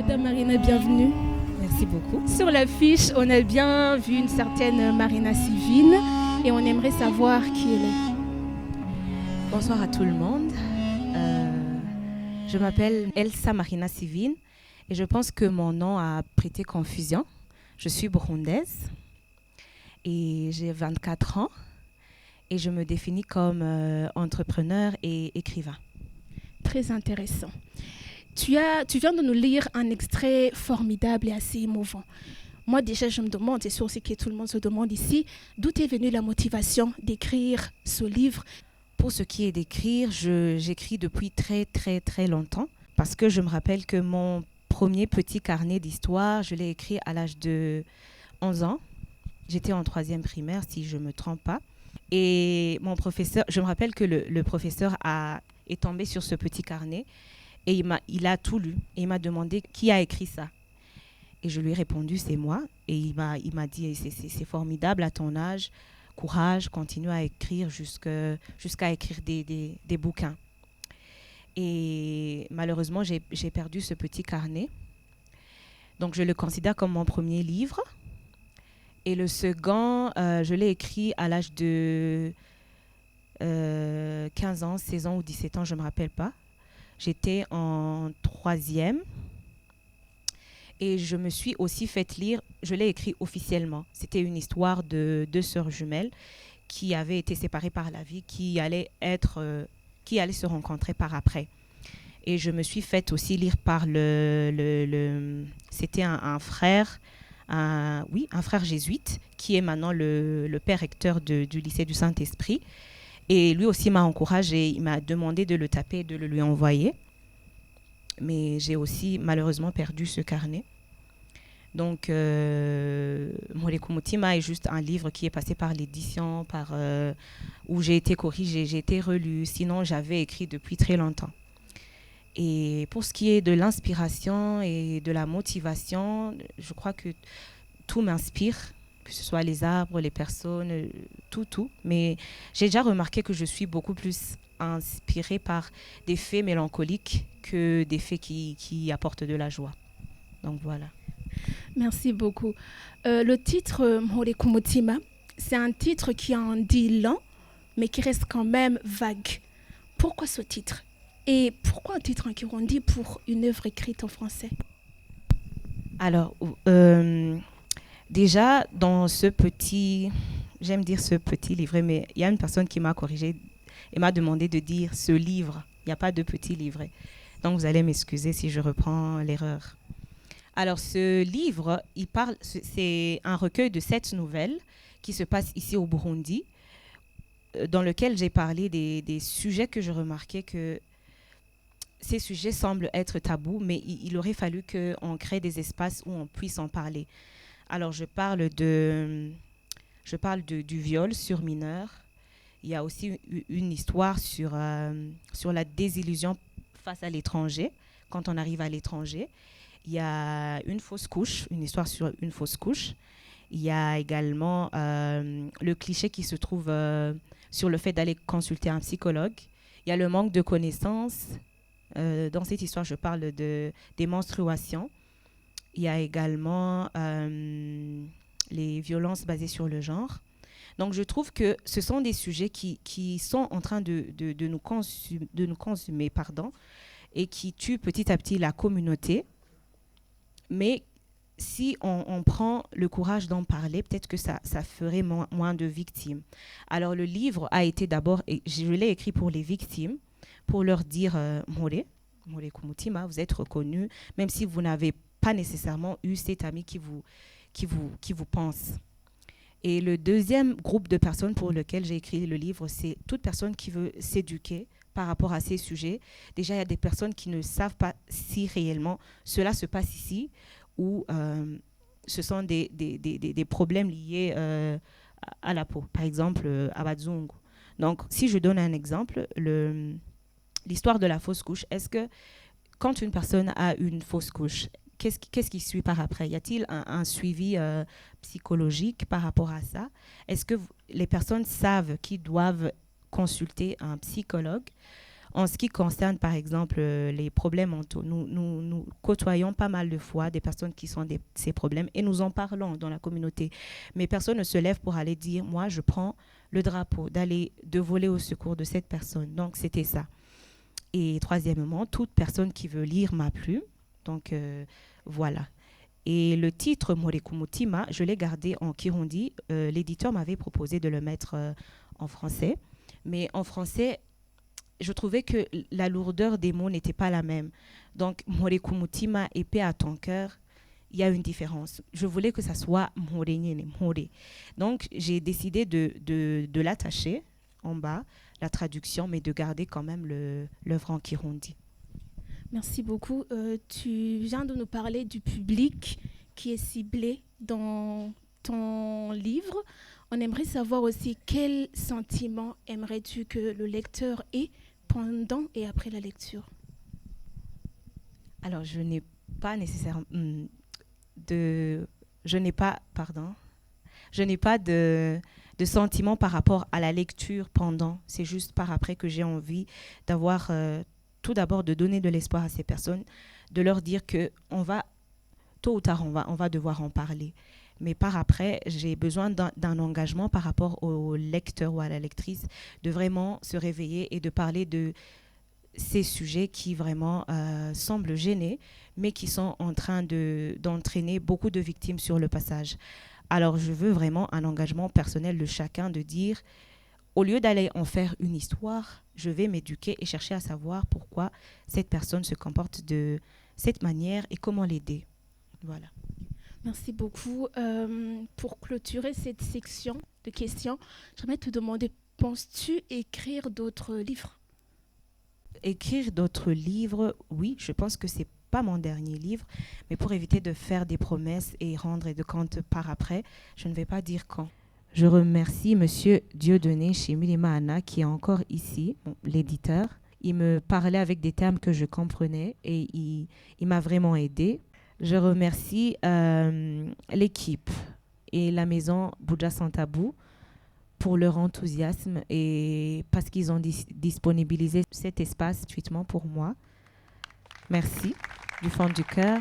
Madame Marina, bienvenue. Merci beaucoup. Sur l'affiche, on a bien vu une certaine Marina Sivine et on aimerait savoir qui elle est. Bonsoir à tout le monde. Je m'appelle Elsa Marina Sivine et je pense que mon nom a prêté confusion. Je suis burundaise et j'ai 24 ans et je me définis comme entrepreneur et écrivain. Très intéressant. Tu viens de nous lire un extrait formidable et assez émouvant. Moi déjà je me demande, et c'est aussi que tout le monde se demande ici, d'où est venue la motivation d'écrire ce livre? Pour ce qui est d'écrire, j'écris depuis très très très longtemps parce que je me rappelle que mon premier petit carnet d'histoire, je l'ai écrit à l'âge de 11 ans. J'étais en 3e primaire si je ne me trompe pas. Et mon professeur, je me rappelle que le professeur est tombé sur ce petit carnet et il a tout lu et il m'a demandé qui a écrit ça. Et je lui ai répondu, c'est moi. Et il m'a dit, c'est formidable à ton âge. Courage, continue à écrire jusqu'à écrire des bouquins. Et malheureusement, j'ai perdu ce petit carnet. Donc, je le considère comme mon premier livre. Et le second, je l'ai écrit à l'âge de 15 ans, 16 ans ou 17 ans, je ne me rappelle pas. J'étais en 3e. Et je me suis aussi fait lire, je l'ai écrit officiellement. C'était une histoire de 2 sœurs jumelles qui avaient été séparées par la vie, qui allaient se rencontrer par après. Et je me suis fait aussi lire par c'était un frère, un frère jésuite, qui est maintenant le père recteur du lycée du Saint-Esprit. Et lui aussi m'a encouragé, il m'a demandé de le taper et de le lui envoyer. Mais j'ai aussi malheureusement perdu ce carnet. Donc, Moleku Mutima est juste un livre qui est passé par l'édition, où j'ai été corrigée, j'ai été relue. Sinon, j'avais écrit depuis très longtemps. Et pour ce qui est de l'inspiration et de la motivation, je crois que tout m'inspire, que ce soit les arbres, les personnes, tout. Mais j'ai déjà remarqué que je suis beaucoup plus inspirée par des faits mélancoliques que des faits qui apportent de la joie. Donc voilà. Merci beaucoup. Le titre Moleku Mutima, c'est un titre qui en dit long, mais qui reste quand même vague. Pourquoi ce titre? Et pourquoi un titre en Kirundi pour une œuvre écrite en français? Alors, déjà, dans j'aime dire ce petit livret, mais il y a une personne qui m'a corrigé et m'a demandé de dire ce livre. Il n'y a pas de petit livret. Donc, vous allez m'excuser si je reprends l'erreur. Alors, ce livre, c'est un recueil de 7 nouvelles qui se passe ici au Burundi, dans lequel j'ai parlé des sujets que je remarquais que ces sujets semblent être tabous, mais il aurait fallu qu'on crée des espaces où on puisse en parler. Alors, je parle du viol sur mineurs. Il y a aussi une histoire sur la désillusion face à l'étranger, quand on arrive à l'étranger. Il y a une histoire sur une fausse couche. Il y a également le cliché qui se trouve sur le fait d'aller consulter un psychologue. Il y a le manque de connaissances. Dans cette histoire, je parle des menstruations. Il y a également les violences basées sur le genre. Donc, je trouve que ce sont des sujets qui sont en train de nous consumer, et qui tuent petit à petit la communauté. Mais si on prend le courage d'en parler, peut-être que ça ferait moins de victimes. Alors, le livre a été d'abord, je l'ai écrit pour les victimes, pour leur dire More Kumutima, vous êtes reconnus, même si vous n'avez pas nécessairement eu cet ami qui vous pense. Et le deuxième groupe de personnes pour lequel j'ai écrit le livre, c'est toute personne qui veut s'éduquer par rapport à ces sujets. Déjà, il y a des personnes qui ne savent pas si réellement cela se passe ici, ou ce sont des problèmes liés à la peau. Par exemple, à Bazungu. Donc, si je donne un exemple, l'histoire de la fausse couche, est-ce que quand une personne a une fausse couche, qu'est-ce qui suit par après? Y a-t-il un suivi psychologique par rapport à ça? Est-ce que les personnes savent qu'ils doivent consulter un psychologue? En ce qui concerne, par exemple, les problèmes mentaux, nous côtoyons pas mal de fois des personnes qui ont ces problèmes et nous en parlons dans la communauté. Mais personne ne se lève pour aller dire, moi, je prends le drapeau, de voler au secours de cette personne. Donc, c'était ça. Et troisièmement, toute personne qui veut lire ma plume. Donc, voilà. Et le titre Morekumutima, je l'ai gardé en Kirundi. L'éditeur m'avait proposé de le mettre en français. Mais en français, je trouvais que la lourdeur des mots n'était pas la même. Donc, Morekumutima, épée à ton cœur, il y a une différence. Je voulais que ça soit Morenyene, More. Donc, j'ai décidé de l'attacher en bas, la traduction, mais de garder quand même l'œuvre en Kirundi. Merci beaucoup. Tu viens de nous parler du public qui est ciblé dans ton livre. On aimerait savoir aussi quel sentiment aimerais-tu que le lecteur ait pendant et après la lecture? Alors, je n'ai pas nécessairement je n'ai pas de sentiment par rapport à la lecture pendant. C'est juste par après que j'ai envie d'avoir tout d'abord de donner de l'espoir à ces personnes, de leur dire que tôt ou tard on va devoir en parler. Mais par après, j'ai besoin d'un engagement par rapport au lecteur ou à la lectrice, de vraiment se réveiller et de parler de ces sujets qui vraiment semblent gêner, mais qui sont en train d'entraîner beaucoup de victimes sur le passage. Alors, je veux vraiment un engagement personnel de chacun de dire, au lieu d'aller en faire une histoire, je vais m'éduquer et chercher à savoir pourquoi cette personne se comporte de cette manière et comment l'aider. Voilà. Merci beaucoup. Pour clôturer cette section de questions, j'aimerais te demander, penses-tu écrire d'autres livres? Écrire d'autres livres, oui, je pense que c'est pas mon dernier livre, mais pour éviter de faire des promesses et rendre de comptes par après, je ne vais pas dire quand. Je remercie Monsieur Dieudonné chez Milima Anna qui est encore ici, l'éditeur. Il me parlait avec des termes que je comprenais et il m'a vraiment aidé. Je remercie l'équipe et la maison Buja Sans Tabou pour leur enthousiasme et parce qu'ils ont disponibilisé cet espace gratuitement pour moi. Merci du fond du cœur.